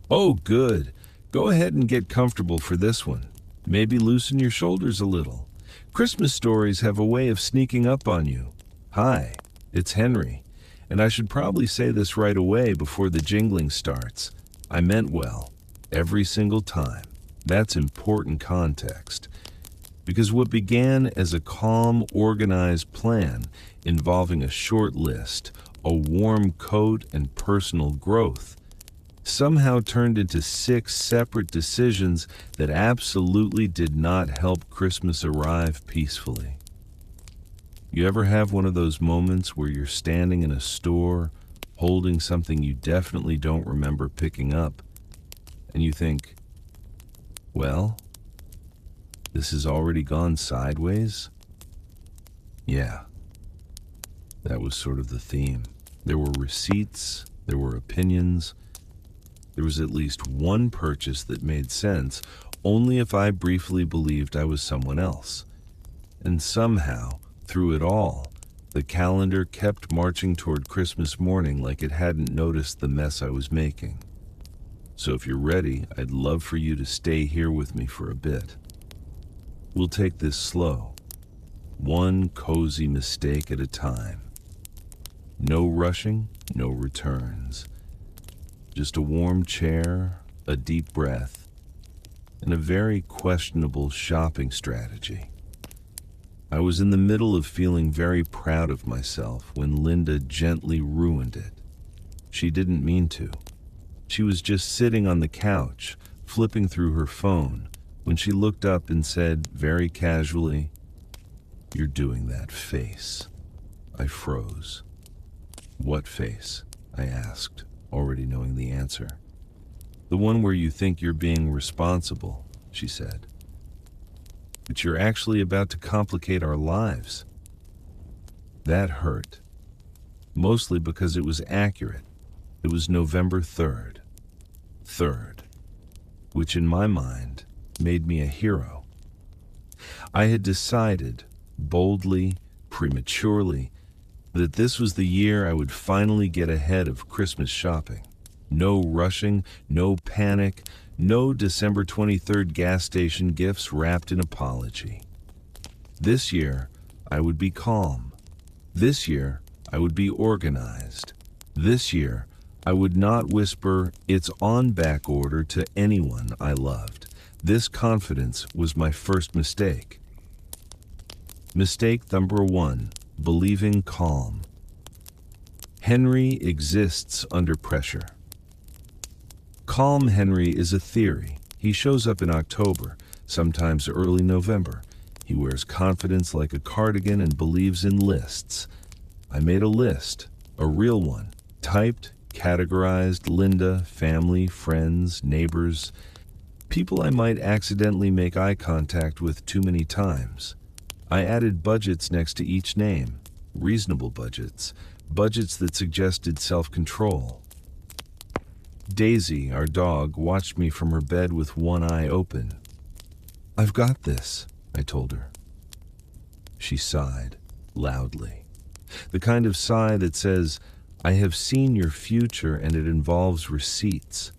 Oh, good. Go ahead and get comfortable for this one. Maybe loosen your shoulders a little. Christmas stories have a way of sneaking up on you. Hi, it's Henry. And I should probably say this right away before the jingling starts. I meant well, every single time. That's important context. Because what began as a calm, organized plan involving a short list, a warm coat, and personal growth somehow turned into 6 separate decisions that absolutely did not help Christmas arrive peacefully. You ever have one of those moments where you're standing in a store, holding something you definitely don't remember picking up, and you think, well, this has already gone sideways? Yeah, that was sort of the theme. There were receipts, there were opinions. There was at least one purchase that made sense, only if I briefly believed I was someone else. And somehow, through it all, the calendar kept marching toward Christmas morning like it hadn't noticed the mess I was making. So if you're ready, I'd love for you to stay here with me for a bit. We'll take this slow, one cozy mistake at a time. No rushing, no returns. Just a warm chair, a deep breath, and a very questionable shopping strategy. I was in the middle of feeling very proud of myself when Linda gently ruined it. She didn't mean to. She was just sitting on the couch, flipping through her phone, when she looked up and said very casually, "You're doing that face." I froze. "What face?" I asked, already knowing the answer. "The one where you think you're being responsible," she said. "But you're actually about to complicate our lives." That hurt, mostly because it was accurate. It was November 3rd, which in my mind made me a hero. I had decided, boldly, prematurely, that this was the year I would finally get ahead of Christmas shopping. No rushing, no panic, no December 23rd gas station gifts wrapped in apology. This year, I would be calm. This year, I would be organized. This year, I would not whisper, "It's on back order" to anyone I loved. This confidence was my first mistake. Mistake number 1. Believing calm. Henry exists under pressure. Calm Henry is a theory. He shows up in October, sometimes early November. He wears confidence like a cardigan and believes in lists. I made a list, a real one, typed, categorized Linda, family, friends, neighbors, people I might accidentally make eye contact with too many times. I added budgets next to each name, reasonable budgets, budgets that suggested self-control. Daisy, our dog, watched me from her bed with one eye open. "I've got this," I told her. She sighed, loudly. The kind of sigh that says, "I have seen your future and it involves receipts."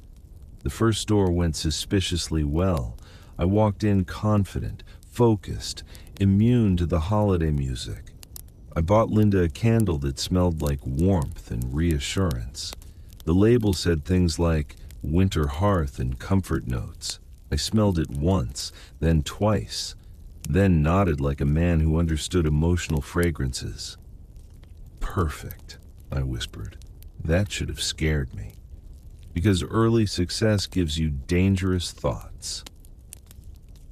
The first store went suspiciously well. I walked in confident, focused, immune to the holiday music. I bought Linda a candle that smelled like warmth and reassurance. The label said things like winter hearth and comfort notes. I smelled it once, then twice, then nodded like a man who understood emotional fragrances. "Perfect," I whispered. That should have scared me. Because early success gives you dangerous thoughts.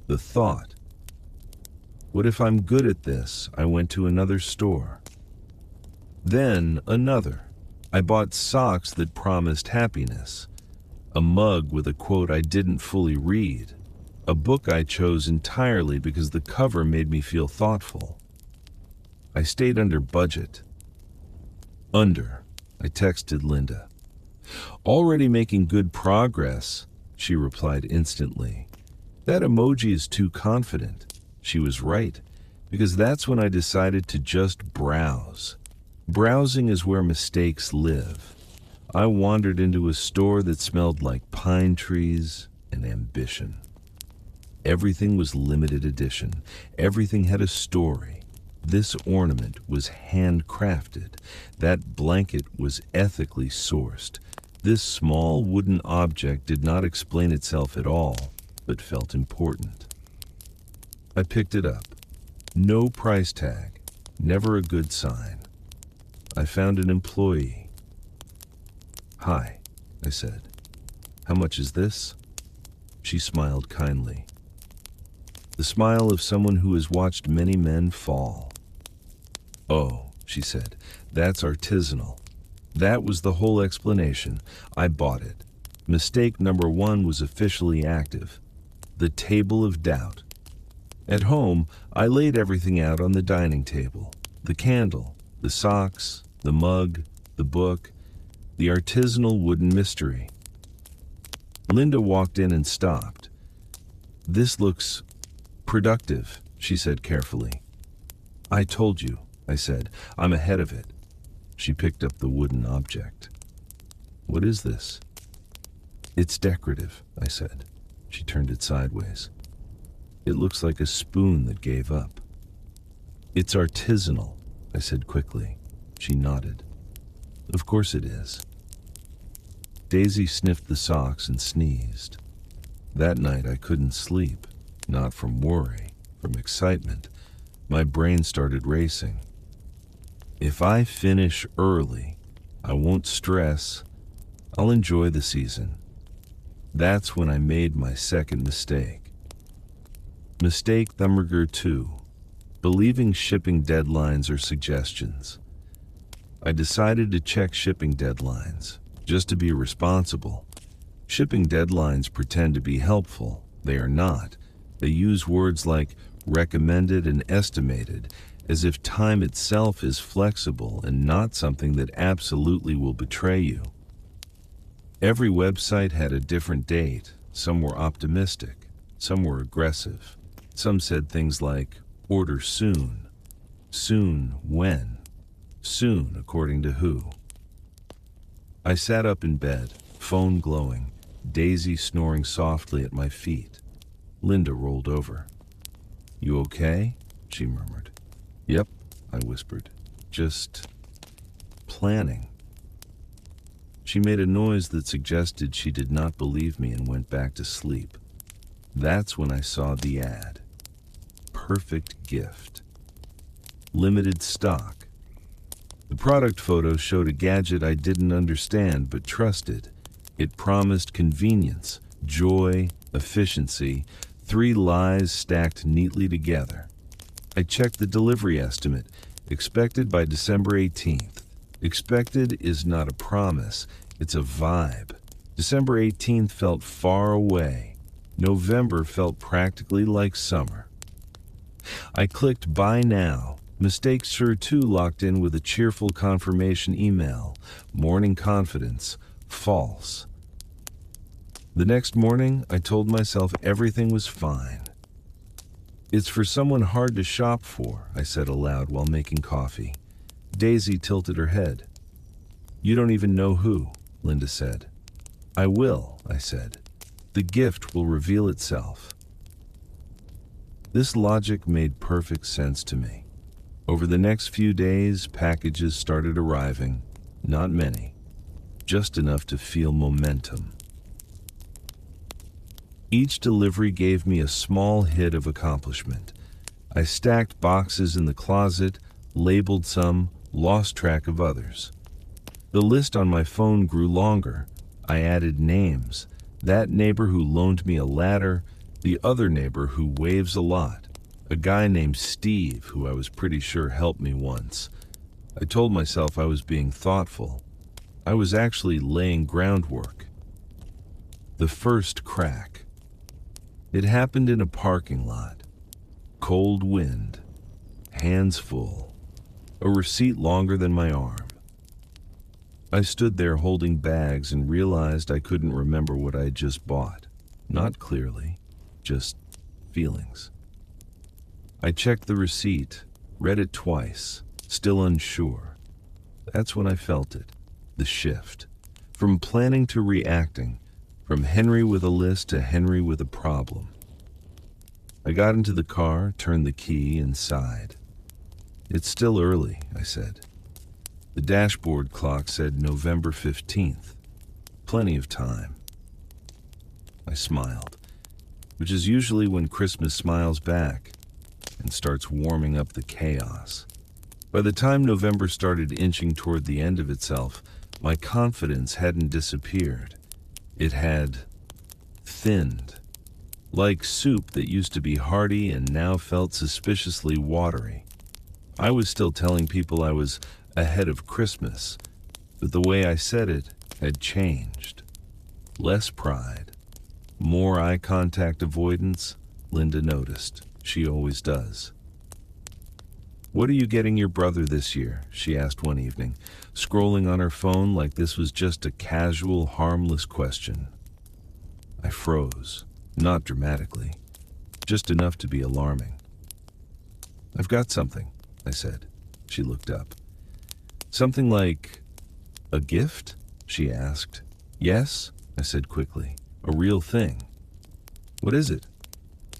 The thought, what if I'm good at this? I went to another store. Then another. I bought socks that promised happiness. A mug with a quote I didn't fully read. A book I chose entirely because the cover made me feel thoughtful. I stayed under budget. Under, I texted Linda. "Already making good progress," she replied instantly. "That emoji is too confident." She was right, because that's when I decided to just browse. Browsing is where mistakes live. I wandered into a store that smelled like pine trees and ambition. Everything was limited edition. Everything had a story. This ornament was handcrafted. That blanket was ethically sourced. This small wooden object did not explain itself at all, but felt important. I picked it up. No price tag. Never a good sign. I found an employee. "Hi," I said. "How much is this?" She smiled kindly. The smile of someone who has watched many men fall. "Oh," she said, "that's artisanal." That was the whole explanation. I bought it. Mistake number one was officially active. The table of doubt. At home, I laid everything out on the dining table. The candle, the socks, the mug, the book, the artisanal wooden mystery. Linda walked in and stopped. "This looks productive," she said carefully. "I told you," I said. "I'm ahead of it." She picked up the wooden object. "What is this?" "It's decorative," I said. She turned it sideways. "It looks like a spoon that gave up." "It's artisanal," I said quickly. She nodded. "Of course it is." Daisy sniffed the socks and sneezed. That night I couldn't sleep, not from worry, from excitement. My brain started racing. If I finish early, I won't stress. I'll enjoy the season. That's when I made my second mistake. Mistake number 2. Believing shipping deadlines are suggestions. I decided to check shipping deadlines, just to be responsible. Shipping deadlines pretend to be helpful. They are not. They use words like recommended and estimated, as if time itself is flexible and not something that absolutely will betray you. Every website had a different date. Some were optimistic, some were aggressive. Some said things like, order soon. Soon when? Soon according to who? I sat up in bed, phone glowing, Daisy snoring softly at my feet. Linda rolled over. "You okay?" she murmured. "Yep," I whispered. "Just planning." She made a noise that suggested she did not believe me and went back to sleep. That's when I saw the ad. Perfect gift. Limited stock. The product photo showed a gadget I didn't understand but trusted. It promised convenience, joy, efficiency, 3 lies stacked neatly together. I checked the delivery estimate, expected by December 18th. Expected is not a promise, it's a vibe. December 18th felt far away. November felt practically like summer. I clicked buy now. Mistake sure too locked in with a cheerful confirmation email. Morning confidence. False. The next morning, I told myself everything was fine. "It's for someone hard to shop for," I said aloud while making coffee. Daisy tilted her head. "You don't even know who," Linda said. "I will," I said. "The gift will reveal itself." This logic made perfect sense to me. Over the next few days, packages started arriving. Not many. Just enough to feel momentum. Each delivery gave me a small hit of accomplishment. I stacked boxes in the closet, labeled some, lost track of others. The list on my phone grew longer. I added names. That neighbor who loaned me a ladder, the other neighbor who waves a lot, a guy named Steve who I was pretty sure helped me once. I told myself I was being thoughtful. I was actually laying groundwork. The first crack. It happened in a parking lot. Cold wind. Hands full. A receipt longer than my arm. I stood there holding bags and realized I couldn't remember what I had just bought. Not clearly, just feelings. I checked the receipt, read it twice, still unsure. That's when I felt it, the shift. From planning to reacting, from Henry with a list to Henry with a problem. I got into the car, turned the key, and sighed. "It's still early," I said. The dashboard clock said November 15th. Plenty of time. I smiled, which is usually when Christmas smiles back and starts warming up the chaos. By the time November started inching toward the end of itself, my confidence hadn't disappeared. It had thinned, like soup that used to be hearty and now felt suspiciously watery. I was still telling people I was ahead of Christmas, but the way I said it had changed. Less pride, more eye contact avoidance. Linda noticed. She always does. "What are you getting your brother this year?" she asked one evening, scrolling on her phone like this was just a casual, harmless question. I froze, not dramatically, just enough to be alarming. "I've got something," I said. She looked up. "Something like a gift?" she asked. "Yes," I said quickly. "A real thing." "What is it?"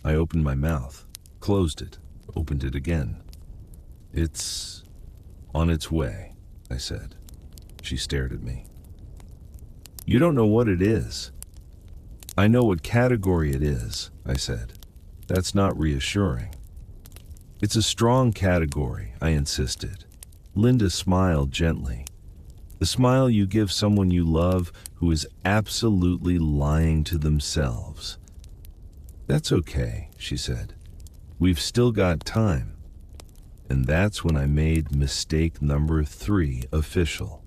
I opened my mouth, closed it, opened it again. "It's on its way," I said. She stared at me. "You don't know what it is." "I know what category it is," I said. "That's not reassuring." "It's a strong category," I insisted. Linda smiled gently. The smile you give someone you love who is absolutely lying to themselves. "That's okay," she said. "We've still got time." And that's when I made mistake number 3 official.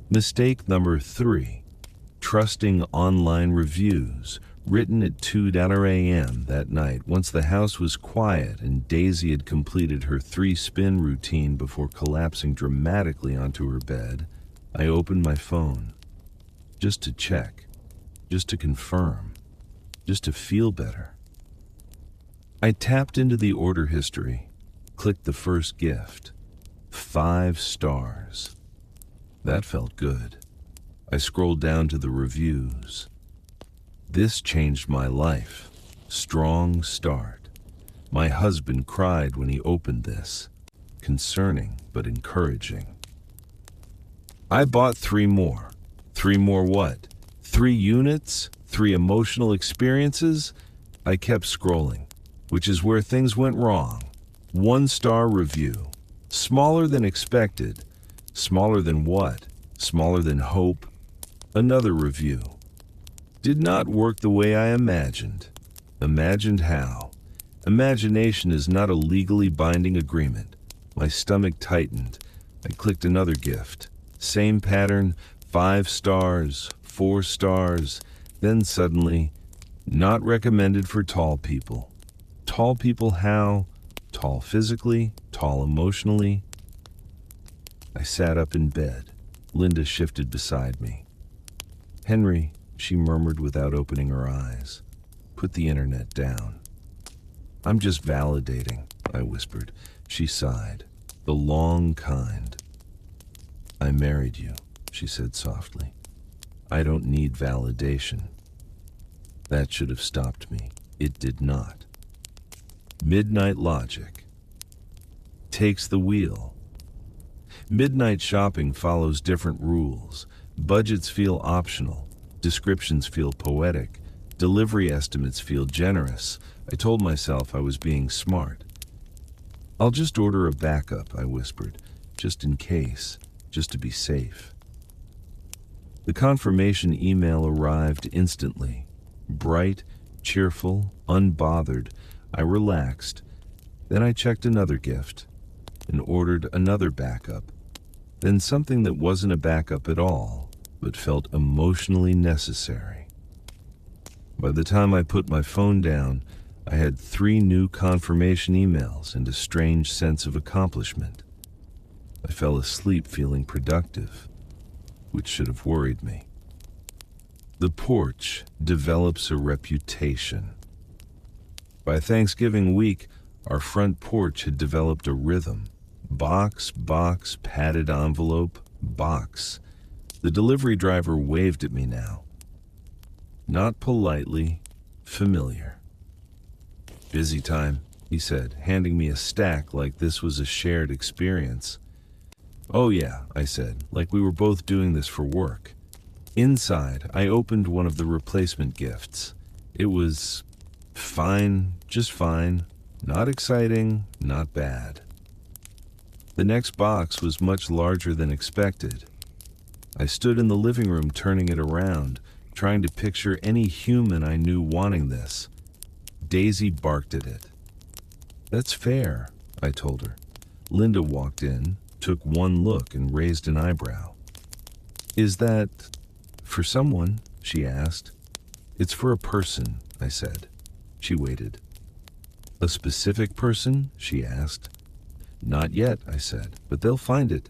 Mistake number 3, trusting online reviews, written at 2 a.m. that night once the house was quiet and Daisy had completed her 3-spin routine before collapsing dramatically onto her bed. I opened my phone, just to check, just to confirm, just to feel better. I tapped into the order history, clicked the first gift. 5 stars. That felt good. I scrolled down to the reviews. "This changed my life. Strong start. My husband cried when he opened this. Concerning but encouraging." I bought 3 more. 3 more what? 3 units? 3 emotional experiences? I kept scrolling, which is where things went wrong. 1-star review. Smaller than expected. Smaller than what? Smaller than hope. Another review. Did not work the way I imagined. Imagined how? Imagination is not a legally binding agreement. My stomach tightened. I clicked another gift. Same pattern, 5 stars, 4 stars, then suddenly, not recommended for tall people. Tall people how? Tall physically, tall emotionally. I sat up in bed. Linda shifted beside me. "Henry," she murmured without opening her eyes, "put the internet down." "I'm just validating," I whispered. She sighed. "The long kind." "I married you," she said softly. "I don't need validation." That should have stopped me. It did not. Midnight logic takes the wheel. Midnight shopping follows different rules. Budgets feel optional. Descriptions feel poetic. Delivery estimates feel generous. I told myself I was being smart. "I'll just order a backup," I whispered, "just in case, just to be safe." The confirmation email arrived instantly. Bright, cheerful, unbothered, I relaxed. Then I checked another gift and ordered another backup. Then something that wasn't a backup at all, but felt emotionally necessary. By the time I put my phone down, I had 3 new confirmation emails and a strange sense of accomplishment. I fell asleep feeling productive, which should have worried me. The porch develops a reputation. By Thanksgiving week, our front porch had developed a rhythm. Box, box, padded envelope, box. The delivery driver waved at me now. Not politely, familiar. "Busy time," he said, handing me a stack like this was a shared experience. "Oh yeah," I said, like we were both doing this for work. Inside, I opened one of the replacement gifts. It was fine, just fine. Not exciting, not bad. The next box was much larger than expected. I stood in the living room turning it around, trying to picture any human I knew wanting this. Daisy barked at it. "That's fair," I told her. Linda walked in, took one look, and raised an eyebrow. "Is that for someone?" she asked. "It's for a person," I said. She waited. "A specific person?" she asked. "Not yet," I said, "but they'll find it."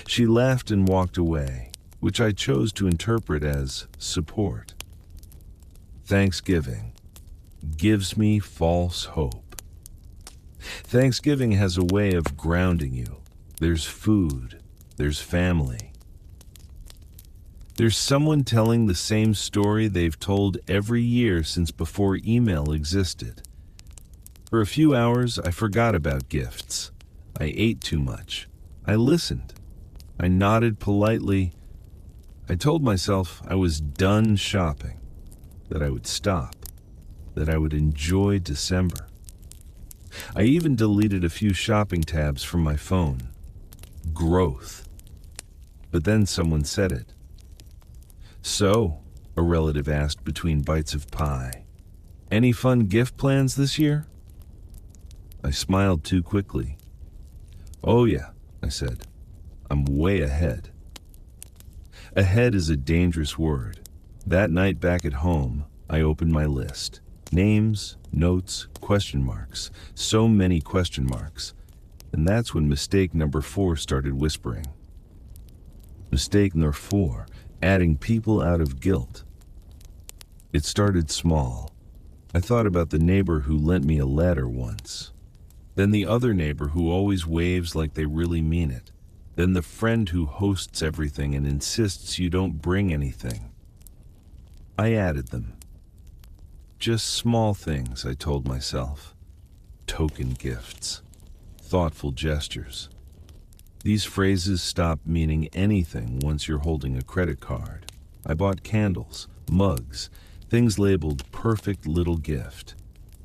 She laughed and walked away, which I chose to interpret as support. Thanksgiving gives me false hope. Thanksgiving has a way of grounding you. There's food, there's family. There's someone telling the same story they've told every year since before email existed. For a few hours, I forgot about gifts. I ate too much. I listened. I nodded politely. I told myself I was done shopping, that I would stop, that I would enjoy December. I even deleted a few shopping tabs from my phone. Growth. But then someone said it. "So," a relative asked between bites of pie, "any fun gift plans this year?" I smiled too quickly. "Oh yeah," I said. "I'm way ahead." Ahead is a dangerous word. That night back at home, I opened my list. Names, notes, question marks. So many question marks. And that's when mistake number 4 started whispering. Mistake number 4, adding people out of guilt. It started small. I thought about the neighbor who lent me a letter once. Then the other neighbor who always waves like they really mean it. Then the friend who hosts everything and insists you don't bring anything. I added them. Just small things, I told myself. Token gifts. Thoughtful gestures. These phrases stop meaning anything once you're holding a credit card. I bought candles, mugs, things labeled perfect little gift.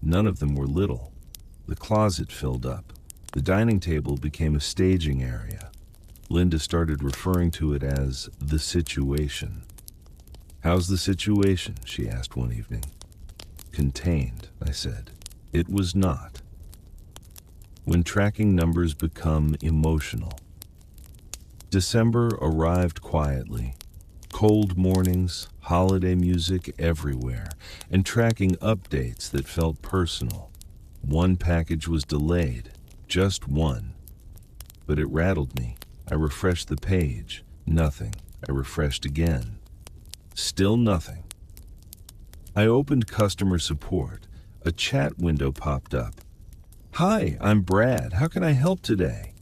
None of them were little. The closet filled up. The dining table became a staging area. Linda started referring to it as the situation. "How's the situation?" she asked one evening. "Contained," I said. It was not. When tracking numbers become emotional. December arrived quietly. Cold mornings, holiday music everywhere, and tracking updates that felt personal. One package was delayed, just one. But it rattled me. I refreshed the page. Nothing. I refreshed again. Still nothing. I opened customer support. A chat window popped up. "Hi, I'm Brad. How can I help today?"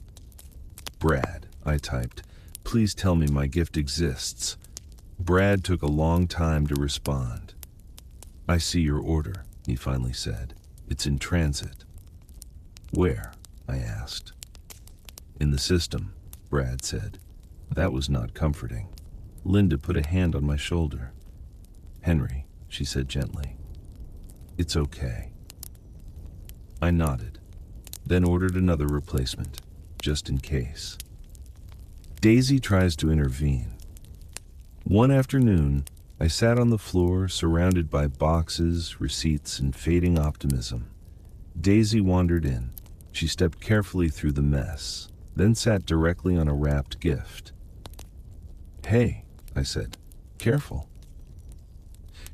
"Brad," I typed. "Please tell me my gift exists." Brad took a long time to respond. "I see your order," he finally said. "It's in transit." "Where?" I asked. "In the system," Brad said. That was not comforting. Linda put a hand on my shoulder. "Henry," she said gently. "It's okay." I nodded, then ordered another replacement, just in case. Daisy tries to intervene. One afternoon, I sat on the floor surrounded by boxes, receipts, and fading optimism. Daisy wandered in. She stepped carefully through the mess, then sat directly on a wrapped gift. "Hey," I said, "careful."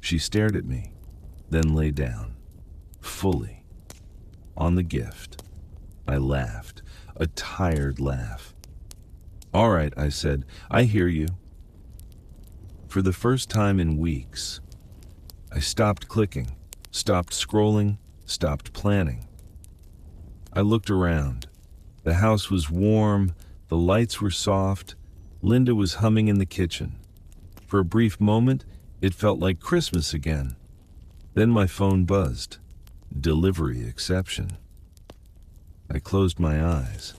She stared at me, then lay down, fully, on the gift. I laughed, a tired laugh. "All right," I said, "I hear you." For the first time in weeks, I stopped clicking, stopped scrolling, stopped planning. I looked around. The house was warm, the lights were soft, Linda was humming in the kitchen. For a brief moment, it felt like Christmas again. Then my phone buzzed. Delivery exception. I closed my eyes.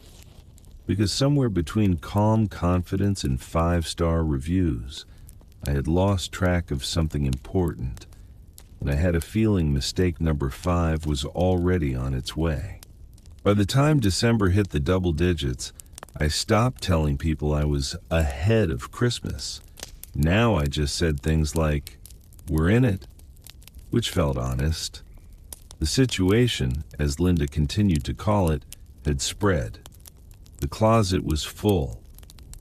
Because somewhere between calm confidence and 5-star reviews, I had lost track of something important, and I had a feeling mistake number 5 was already on its way. By the time December hit the double digits, I stopped telling people I was ahead of Christmas. Now I just said things like, "We're in it," which felt honest. The situation, as Linda continued to call it, had spread. The closet was full.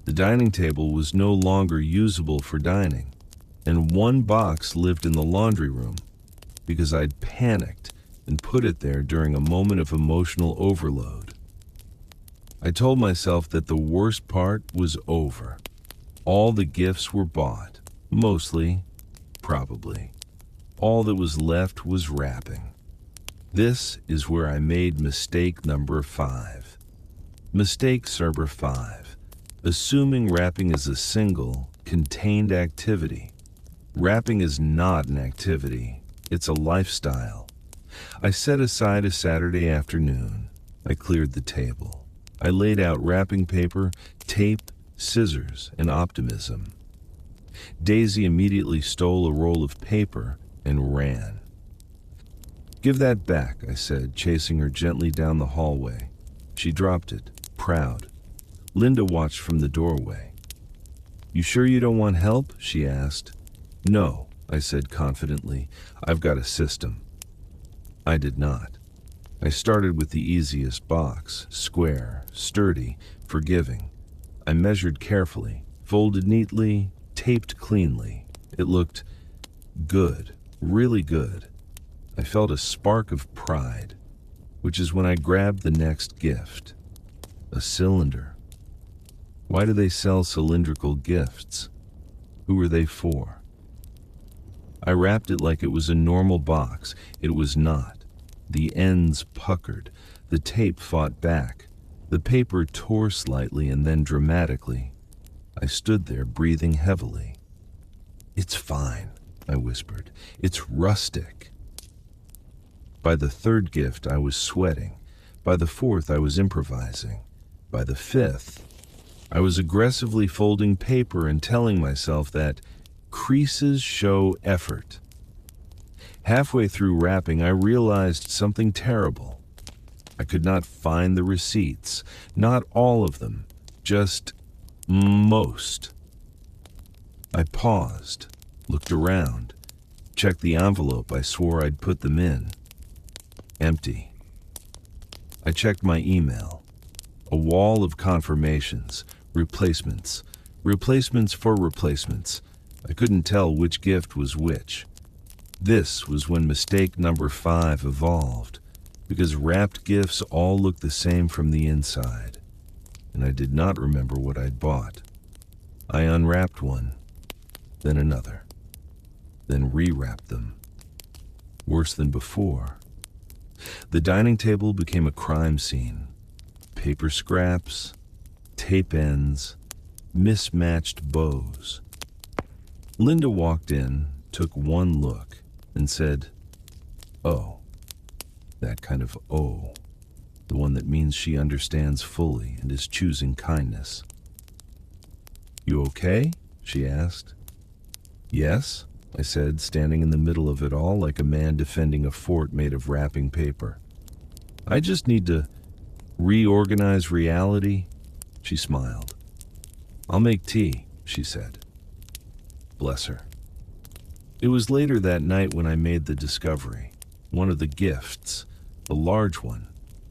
The dining table was no longer usable for dining, and one box lived in the laundry room because I'd panicked and put it there during a moment of emotional overload. I told myself that the worst part was over. All the gifts were bought, mostly, probably. All that was left was wrapping. This is where I made mistake number 5. Mistake number 5. Assuming wrapping is a single, contained activity. Wrapping is not an activity, it's a lifestyle. I set aside a Saturday afternoon. I cleared the table. I laid out wrapping paper, tape, scissors, and optimism. Daisy immediately stole a roll of paper and ran. "Give that back," I said, chasing her gently down the hallway. She dropped it, proud. Linda watched from the doorway. "You sure you don't want help?" she asked. "No," I said confidently. "I've got a system." I did not. I started with the easiest box, square, sturdy, forgiving. I measured carefully, folded neatly, taped cleanly. It looked good, really good. I felt a spark of pride, which is when I grabbed the next gift. A cylinder. Why do they sell cylindrical gifts? Who are they for? I wrapped it like it was a normal box. It was not. The ends puckered. The tape fought back. The paper tore slightly and then dramatically. I stood there breathing heavily. "It's fine," I whispered. "It's rustic." By the third gift, I was sweating. By the fourth, I was improvising. By the fifth, I was aggressively folding paper and telling myself that creases show effort. Halfway through wrapping, I realized something terrible. I could not find the receipts. Not all of them, just most. I paused, looked around, checked the envelope I swore I'd put them in. Empty. I checked my email. A wall of confirmations, replacements for replacements. I couldn't tell which gift was which. This was when mistake number 5 evolved, because wrapped gifts all looked the same from the inside, and I did not remember what I'd bought. I unwrapped one, then another, then rewrapped them. Worse than before. The dining table became a crime scene. Paper scraps, tape ends, mismatched bows. Linda walked in, took one look, and said, "Oh." That kind of "oh." The one that means she understands fully and is choosing kindness. "You okay?" she asked. "Yes," I said, standing in the middle of it all like a man defending a fort made of wrapping paper. "I just need to reorganize reality." She smiled. "I'll make tea," she said. Bless her. It was later that night when I made the discovery. One of the gifts, the large one,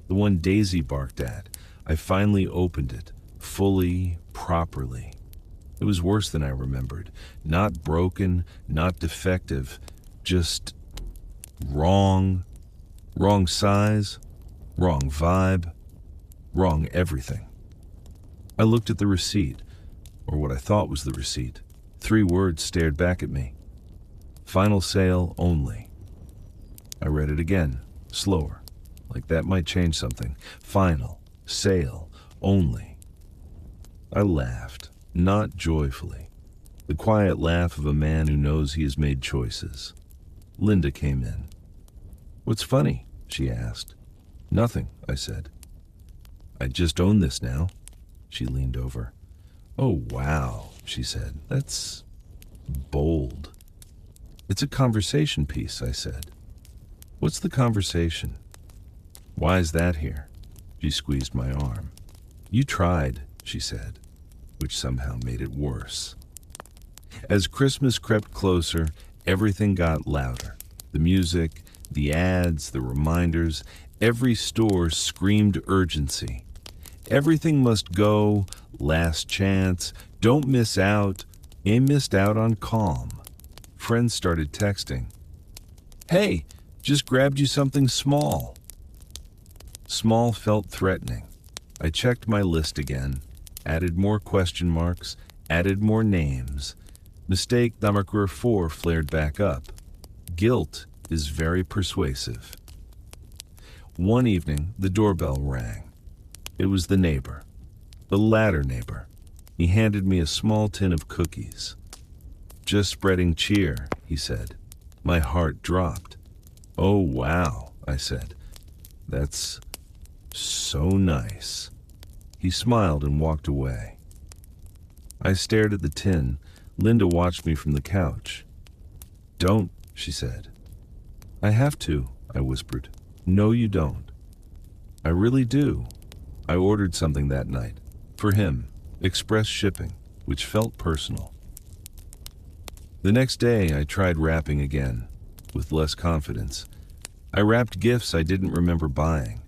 the one Daisy barked at, I finally opened it, fully, properly. It was worse than I remembered. Not broken, not defective, just wrong. Wrong size, wrong vibe, wrong everything. I looked at the receipt, or what I thought was the receipt. 3 words stared back at me. Final sale only. I read it again, slower, like that might change something. Final sale only. I laughed. not joyfully. The quiet laugh of a man who knows he has made choices. Linda came in. "What's funny?" she asked. "Nothing," I said. "I just own this now." She leaned over. "Oh, wow," she said. "That's bold." "It's a conversation piece," I said. "What's the conversation?" "Why's that here?" She squeezed my arm. "You tried," she said, which somehow made it worse. As Christmas crept closer, everything got louder. The music, the ads, the reminders, every store screamed urgency. Everything must go, last chance, don't miss out, ain't missed out on calm. Friends started texting. "Hey, just grabbed you something small." Small felt threatening. I checked my list again, added more question marks, added more names. Mistake number 4 flared back up. Guilt is very persuasive. One evening, the doorbell rang. It was the neighbor, the latter neighbor. He handed me a small tin of cookies. "Just spreading cheer," he said. My heart dropped. "Oh, wow," I said. "That's so nice." He smiled and walked away. I stared at the tin. Linda watched me from the couch. "Don't," she said. "I have to," I whispered. "No, you don't." "I really do." I ordered something that night. For him, express shipping, which felt personal. The next day, I tried wrapping again, with less confidence. I wrapped gifts I didn't remember buying.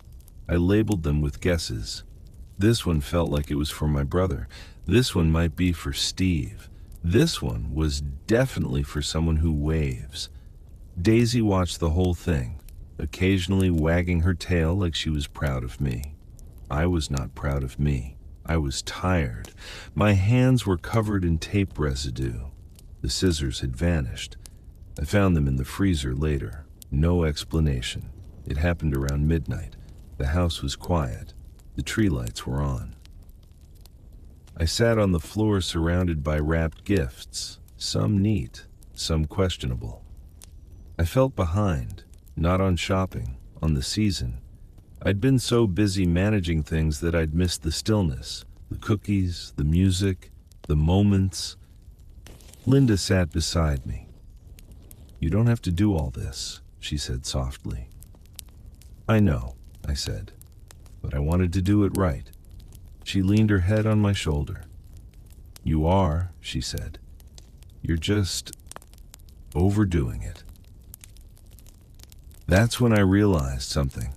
I labeled them with guesses. This one felt like it was for my brother. This one might be for Steve. This one was definitely for someone who waves. Daisy watched the whole thing, occasionally wagging her tail like she was proud of me. I was not proud of me. I was tired. My hands were covered in tape residue. The scissors had vanished. I found them in the freezer later. No explanation. It happened around midnight. The house was quiet. The tree lights were on. I sat on the floor surrounded by wrapped gifts, some neat, some questionable. I felt behind, not on shopping, on the season. I'd been so busy managing things that I'd missed the stillness, the cookies, the music, the moments. Linda sat beside me. "You don't have to do all this," she said softly. "I know," I said, "but I wanted to do it right." She leaned her head on my shoulder. "You are," she said. "You're just overdoing it." That's when I realized something.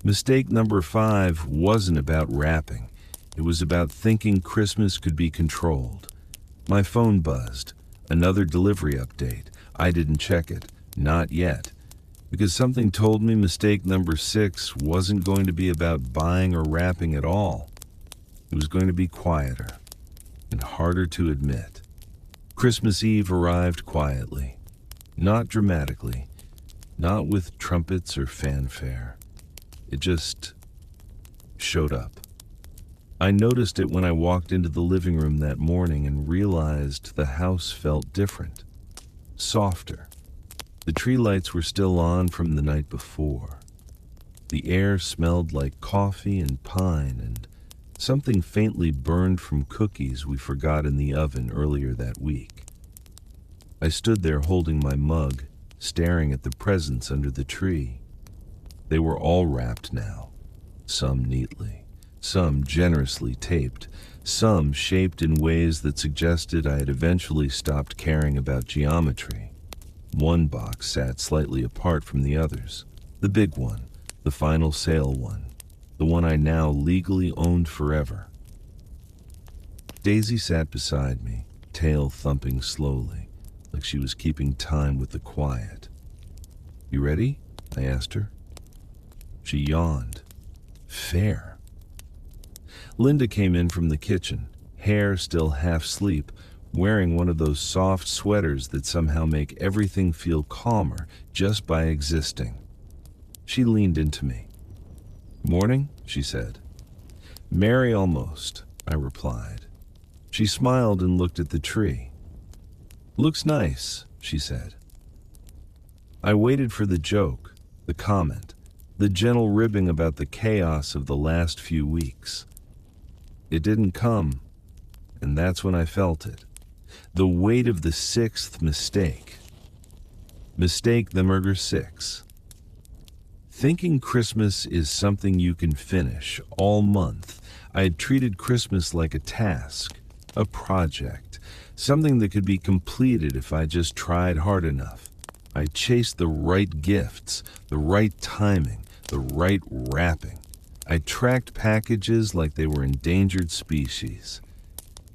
Mistake number 5 wasn't about wrapping. It was about thinking Christmas could be controlled. My phone buzzed. Another delivery update. I didn't check it. Not yet. Because something told me mistake number 6 wasn't going to be about buying or wrapping at all. It was going to be quieter and harder to admit. Christmas Eve arrived quietly. Not dramatically. Not with trumpets or fanfare. It just showed up. I noticed it when I walked into the living room that morning and realized the house felt different. Softer. The tree lights were still on from the night before. The air smelled like coffee and pine, and something faintly burned from cookies we forgot in the oven earlier that week. I stood there holding my mug, staring at the presents under the tree. They were all wrapped now, some neatly, some generously taped, some shaped in ways that suggested I had eventually stopped caring about geometry. One box sat slightly apart from the others, the big one, the final sale one, the one I now legally owned forever. Daisy sat beside me, tail thumping slowly, like she was keeping time with the quiet. "You ready?" I asked her. She yawned. "Fair." Linda came in from the kitchen, hair still half asleep, wearing one of those soft sweaters that somehow make everything feel calmer just by existing. She leaned into me. "Morning," she said. "Merry almost," I replied. She smiled and looked at the tree. "Looks nice," she said. I waited for the joke, the comment, the gentle ribbing about the chaos of the last few weeks. It didn't come, and that's when I felt it. The weight of the sixth mistake. Mistake number 6. Thinking Christmas is something you can finish all month, I had treated Christmas like a task, a project, something that could be completed if I just tried hard enough. I chased the right gifts, the right timing, the right wrapping. I tracked packages like they were endangered species.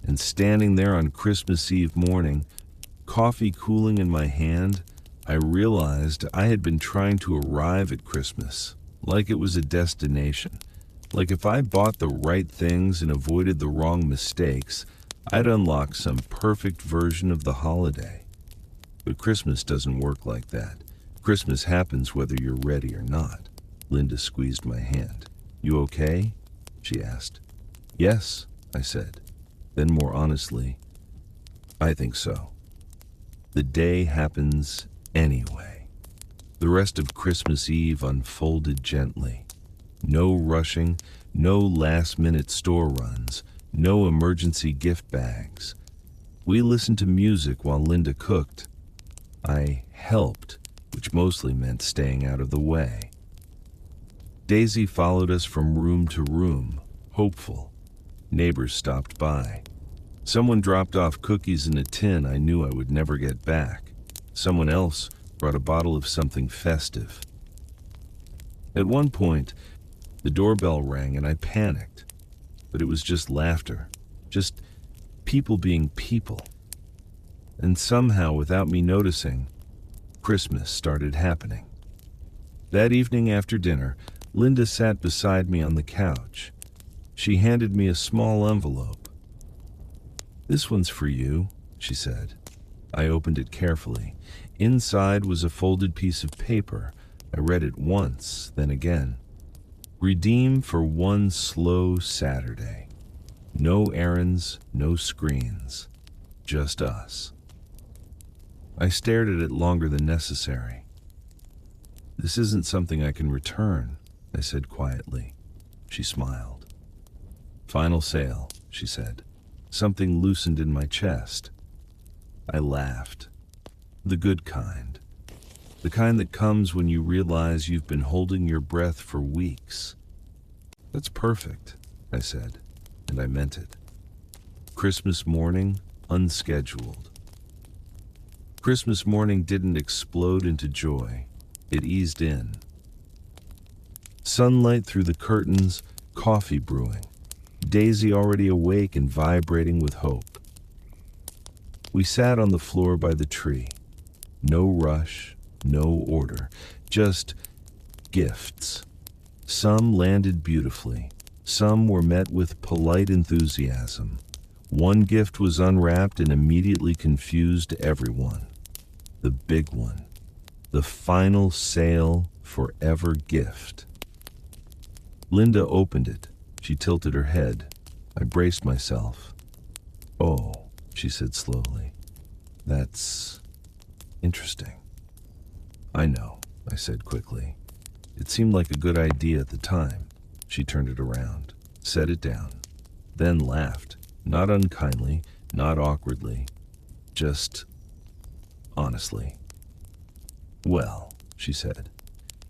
And standing there on Christmas Eve morning, coffee cooling in my hand, I realized I had been trying to arrive at Christmas like it was a destination. Like if I bought the right things and avoided the wrong mistakes, I'd unlock some perfect version of the holiday. But Christmas doesn't work like that. Christmas happens whether you're ready or not. Linda squeezed my hand. "You okay?" she asked. "Yes," I said. Then more honestly, "I think so." The day happens anyway. The rest of Christmas Eve unfolded gently. No rushing, no last-minute store runs, no emergency gift bags. We listened to music while Linda cooked. I helped, which mostly meant staying out of the way. Daisy followed us from room to room, hopeful. Neighbors stopped by. Someone dropped off cookies in a tin I knew I would never get back. Someone else brought a bottle of something festive. At one point, the doorbell rang and I panicked. But it was just laughter, just people being people. And somehow, without me noticing, Christmas started happening. That evening after dinner, Linda sat beside me on the couch. She handed me a small envelope. "This one's for you," she said. I opened it carefully. Inside was a folded piece of paper. I read it once, then again. "Redeem for one slow Saturday. No errands, no screens. Just us." I stared at it longer than necessary. "This isn't something I can return," I said quietly. She smiled. "Final sale," she said. Something loosened in my chest. I laughed. The good kind. The kind that comes when you realize you've been holding your breath for weeks. "That's perfect," I said, and I meant it. Christmas morning, unscheduled. Christmas morning didn't explode into joy. It eased in. Sunlight through the curtains, coffee brewing. Daisy already awake and vibrating with hope. We sat on the floor by the tree. No rush, no order, just gifts. Some landed beautifully. Some were met with polite enthusiasm. One gift was unwrapped and immediately confused everyone. The big one. The final sale forever gift. Linda opened it. She tilted her head. I braced myself. "Oh," she said slowly. "That's interesting." "I know," I said quickly. It seemed like a good idea at the time. She turned it around, set it down, then laughed. Not unkindly, not awkwardly, just honestly. "Well," she said,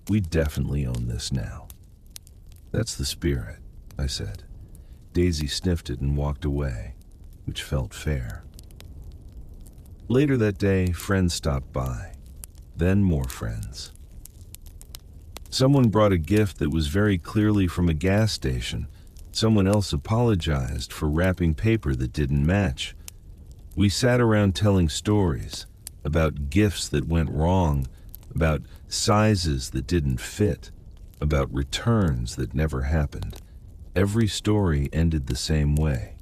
"we definitely own this now." "That's the spirit," I said. Daisy sniffed it and walked away, which felt fair. Later that day, friends stopped by. Then more friends. Someone brought a gift that was very clearly from a gas station. Someone else apologized for wrapping paper that didn't match. We sat around telling stories about gifts that went wrong, about sizes that didn't fit, about returns that never happened. Every story ended the same way,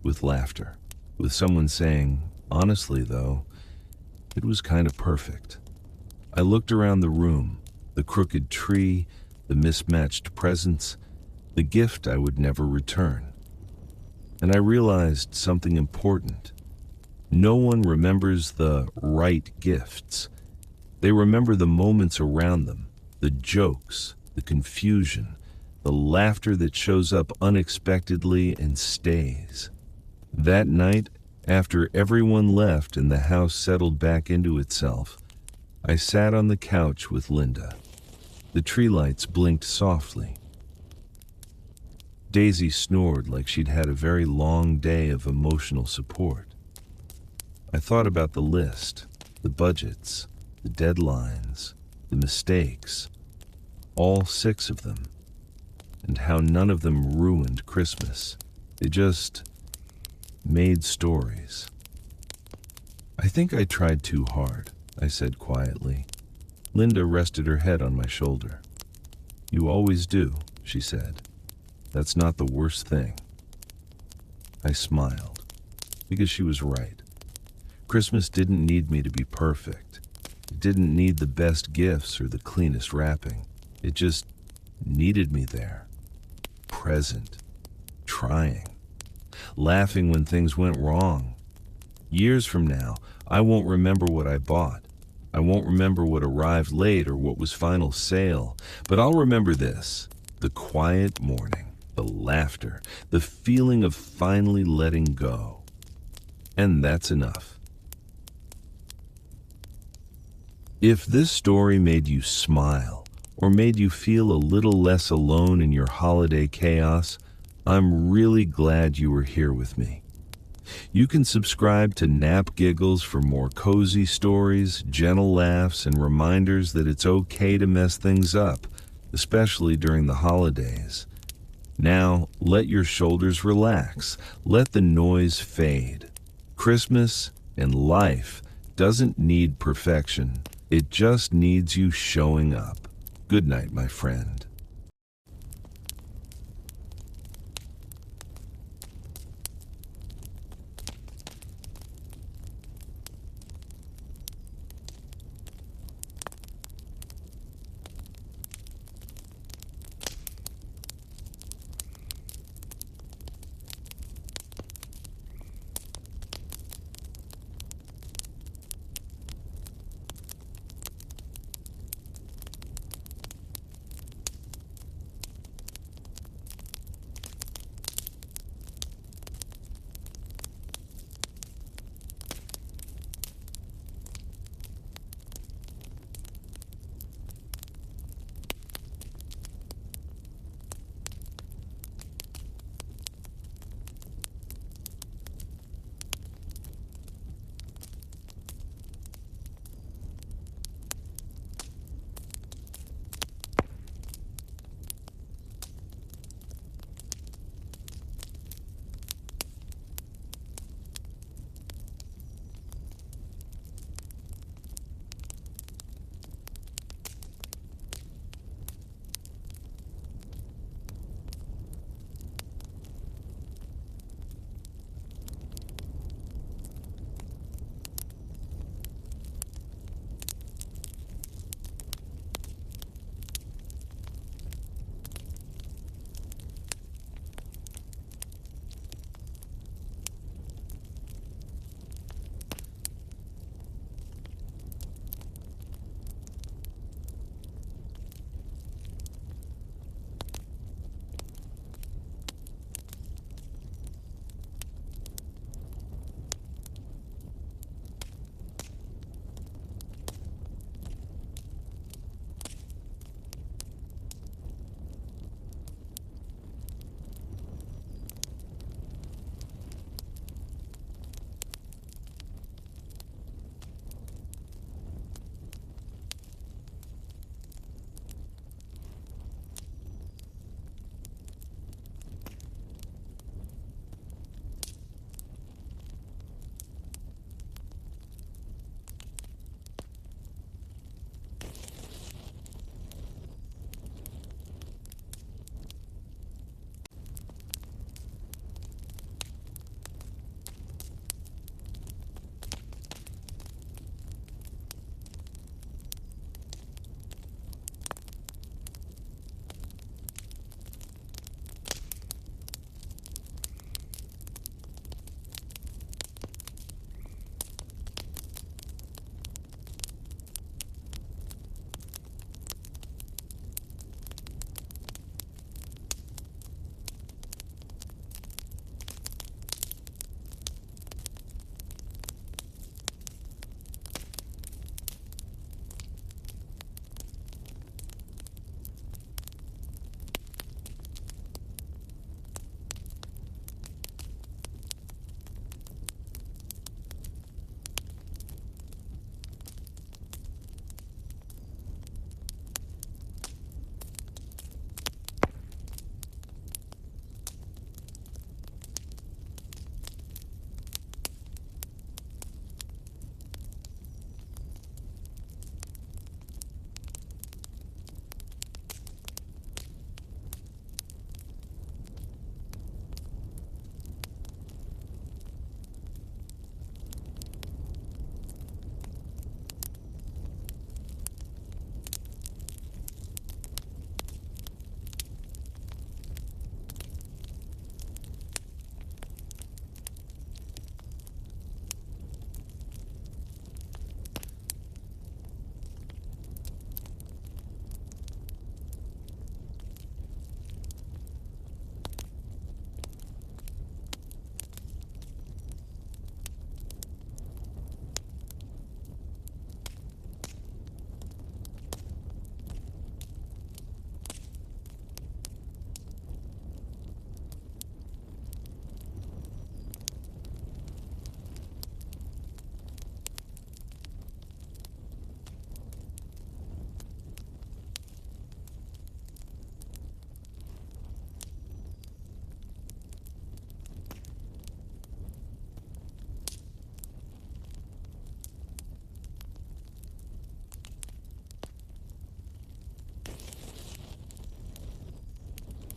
with laughter, with someone saying, "Honestly, though, it was kind of perfect." I looked around the room, the crooked tree, the mismatched presents, the gift I would never return. and I realized something important. No one remembers the right gifts. They remember the moments around them, the jokes, the confusion, the laughter that shows up unexpectedly and stays. That night, after everyone left and the house settled back into itself, I sat on the couch with Linda. The tree lights blinked softly. Daisy snored like she'd had a very long day of emotional support. I thought about the list, the budgets, the deadlines, the mistakes, all 6 of them, and how none of them ruined Christmas. They just made stories. I think I tried too hard, I said quietly. Linda rested her head on my shoulder. You always do, she said. That's not the worst thing. I smiled, because she was right. Christmas didn't need me to be perfect. It didn't need the best gifts or the cleanest wrapping. It just needed me there, present, trying, laughing when things went wrong. Years from now, I won't remember what I bought. I won't remember what arrived late or what was final sale, but I'll remember this: the quiet morning, the laughter, the feeling of finally letting go. And that's enough. If this story made you smile or made you feel a little less alone in your holiday chaos, I'm really glad you were here with me. You can subscribe to Nap Giggles for more cozy stories, gentle laughs, and reminders that it's okay to mess things up, especially during the holidays. Now, let your shoulders relax. Let the noise fade. Christmas and life doesn't need perfection. It just needs you showing up. Good night, my friend.